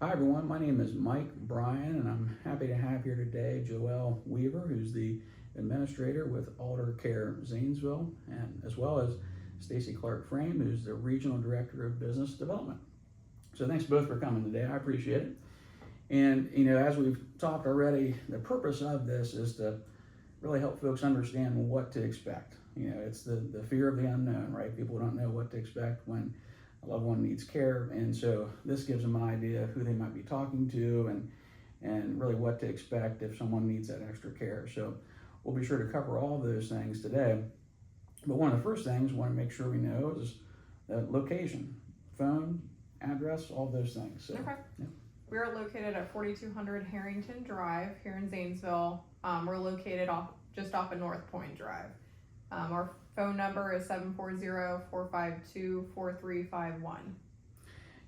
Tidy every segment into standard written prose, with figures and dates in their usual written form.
Hi everyone, my name is Mike Bryan and I'm happy to have here today Joelle Weaver, who's the administrator with Alder Care Zanesville, and as well as Stacey Clark Frame, who's the regional director of business development. So thanks both for coming today, I appreciate it. And as we've talked already, the purpose of this is to really help folks understand what to expect. It's the fear of the unknown, right? People don't know what to expect when a loved one needs care, and so this gives them an idea of who they might be talking to and really what to expect if someone needs that extra care. So we'll be sure to cover all those things today. But one of the first things we want to make sure we know is the location, phone, address, all those things. So, Okay. yeah. We're located at 4200 Harrington Drive here in Zanesville. We're located just off of North Point Drive. Our phone number is 740-452-4351.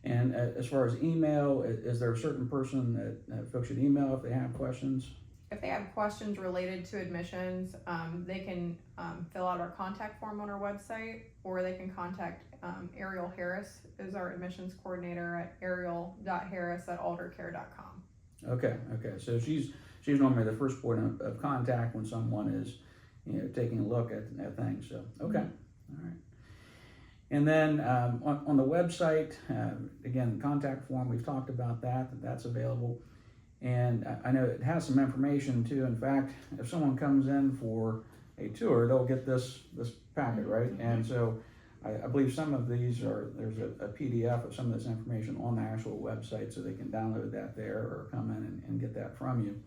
And as far as email, is there a certain person that folks should email if they have questions? If they have questions related to admissions, they can fill out our contact form on our website, or they can contact Ariel Harris, is our admissions coordinator, at ariel.harris@altercare.com. Okay. So she's normally the first point of contact when someone is taking a look at things. So okay, all right. And then on the website, again, contact form, we've talked about that's available. And I know it has some information too. In fact, if someone comes in for a tour, they'll get this packet, right? Mm-hmm. And so I believe some of these there's a PDF of some of this information on the actual website, so they can download that there or come in and get that from you.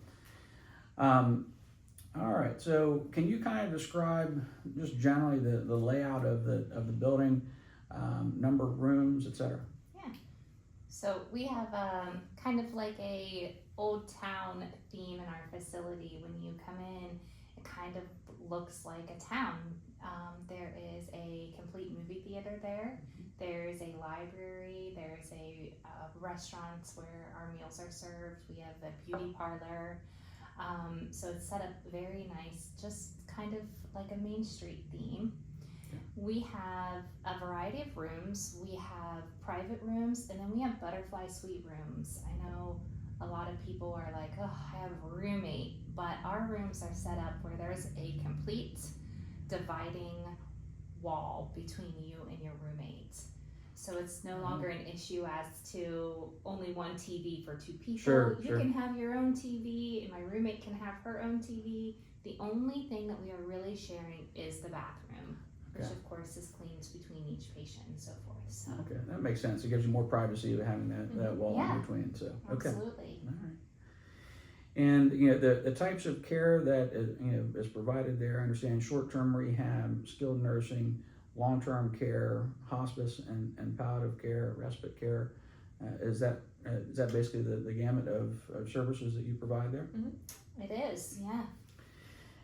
All right, so can you kind of describe just generally the layout of the building, number of rooms, etc.? Yeah. So we have kind of like a old town theme in our facility. When you come in, it kind of looks like a town. There is a complete movie theater there. There's a library. There's a restaurants where our meals are served. We have a beauty parlor. So it's set up very nice, just kind of like a Main Street theme. We have a variety of rooms. We have private rooms, and then we have butterfly suite rooms. I know a lot of people are like, oh, I have a roommate, but our rooms are set up where there's a complete dividing wall between you and your roommate. So it's no longer an issue as to only one TV for two people. Sure. You can have your own TV, and my roommate can have her own TV. The only thing that we are really sharing is the bathroom, which of course is cleaned between each patient and so forth. So. Okay, that makes sense. It gives you more privacy of having that wall in between. So okay. Absolutely. All right. And the types of care that is provided there. I understand short-term rehab, skilled nursing, long-term care, hospice, and palliative care, respite care. Is that basically the gamut of services that you provide there? Mm-hmm. It is, yeah.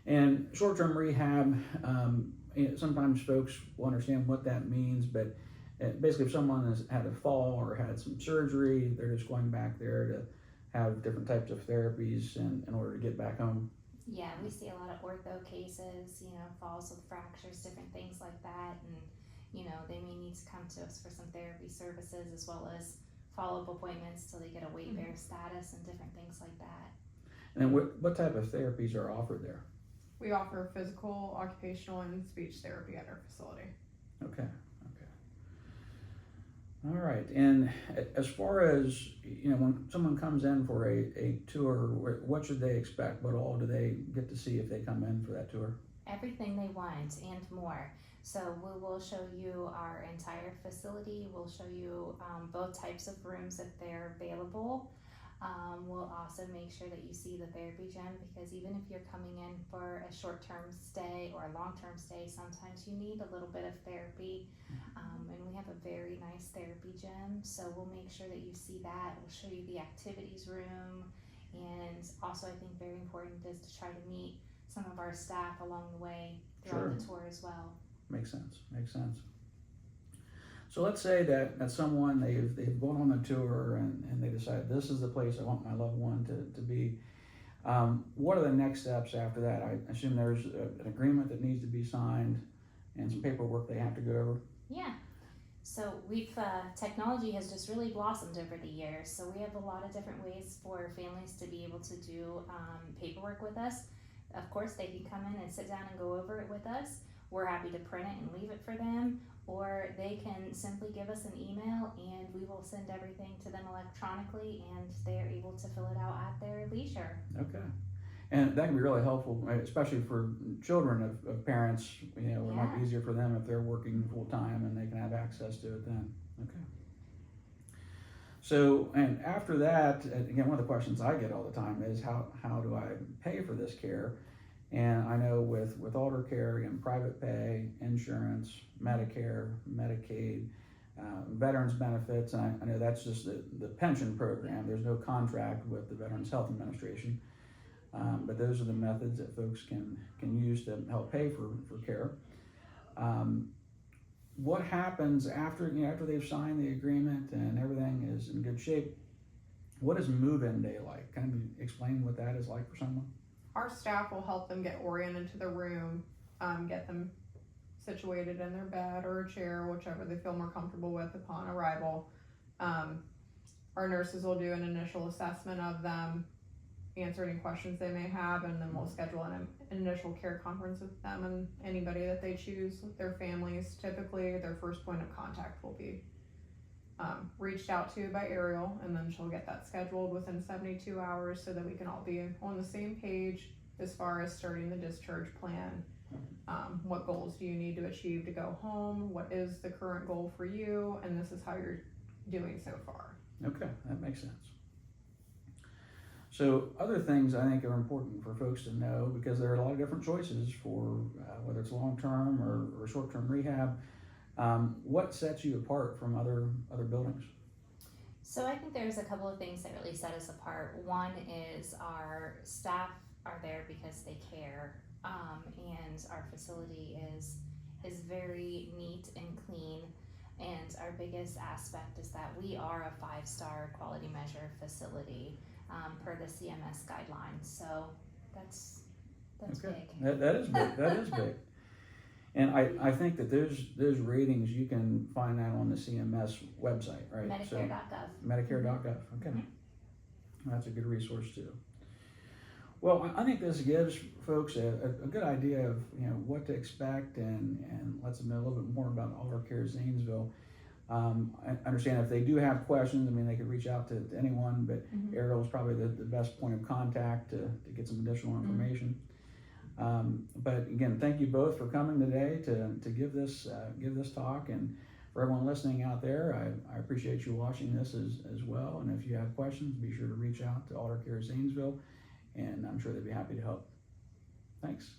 And short-term rehab, sometimes folks will understand what that means, but basically if someone has had a fall or had some surgery, they're just going back there to have different types of therapies in order to get back home. Yeah, we see a lot of ortho cases, falls with fractures, different things like that, and they may need to come to us for some therapy services as well as follow-up appointments till they get a weight bear status and different things like that. And then what type of therapies are offered there? We offer physical, occupational, and speech therapy at our facility. Okay. All right, and as far as, when someone comes in for a tour, what should they expect? What all do they get to see if they come in for that tour? Everything they want and more. So we will show you our entire facility. We'll show you both types of rooms if they're available. We'll also make sure that you see the therapy gym, because even if you're coming in for a short-term stay or a long-term stay, sometimes you need a little bit of therapy. And we have a very nice therapy gym, so we'll make sure that you see that. We'll show you the activities room, and also I think very important is to try to meet some of our staff along the way throughout the tour as well. Makes sense. So let's say that someone, they've gone on the tour and they decide this is the place I want my loved one to be. What are the next steps after that? I assume there's an agreement that needs to be signed and some paperwork they have to go over. Yeah. So technology has just really blossomed over the years. So we have a lot of different ways for families to be able to do paperwork with us. Of course, they can come in and sit down and go over it with us. We're happy to print it and leave it for them, or they can simply give us an email and we will send everything to them electronically, and they are able to fill it out at their leisure. Okay. And that can be really helpful, right, especially for children of parents. You know, it might be easier for them if they're working full time and they can have access to it then. Okay. So, and after that, again, one of the questions I get all the time is how do I pay for this care? And I know with Alder Care and private pay, insurance, Medicare, Medicaid, veterans benefits, and I know that's just the pension program. There's no contract with the Veterans Health Administration. But those are the methods that folks can use to help pay for care. What happens after they've signed the agreement and everything is in good shape? What is move-in day like? Can you explain what that is like for someone? Our staff will help them get oriented to the room, get them situated in their bed or a chair, whichever they feel more comfortable with upon arrival. Our nurses will do an initial assessment of them, answer any questions they may have, and then we'll schedule an initial care conference with them and anybody that they choose, their families. Typically, their first point of contact will be reached out to by Ariel, and then she'll get that scheduled within 72 hours so that we can all be on the same page as far as starting the discharge plan. What goals do you need to achieve to go home? What is the current goal for you? And this is how you're doing so far. Okay, that makes sense. So other things I think are important for folks to know, because there are a lot of different choices for whether it's long-term or short-term rehab. What sets you apart from other buildings? So I think there's a couple of things that really set us apart. One is our staff are there because they care, and our facility is very neat and clean. And our biggest aspect is that we are a 5-star quality measure facility per the CMS guidelines. So that's okay. big. That is big. That is big. And I think that those ratings, you can find that on the CMS website, right? Medicare.gov. Medicare.gov. Okay. Mm-hmm. That's a good resource too. Well, I think this gives folks a good idea of what to expect and lets them know a little bit more about Altercare Zanesville. I understand if they do have questions, I mean, they could reach out to anyone, but Ariel is probably the best point of contact to get some additional information. But again, thank you both for coming today to give this talk, and for everyone listening out there, I appreciate you watching this as well. And if you have questions, be sure to reach out to Alder Care Zanesville, and I'm sure they'd be happy to help. Thanks.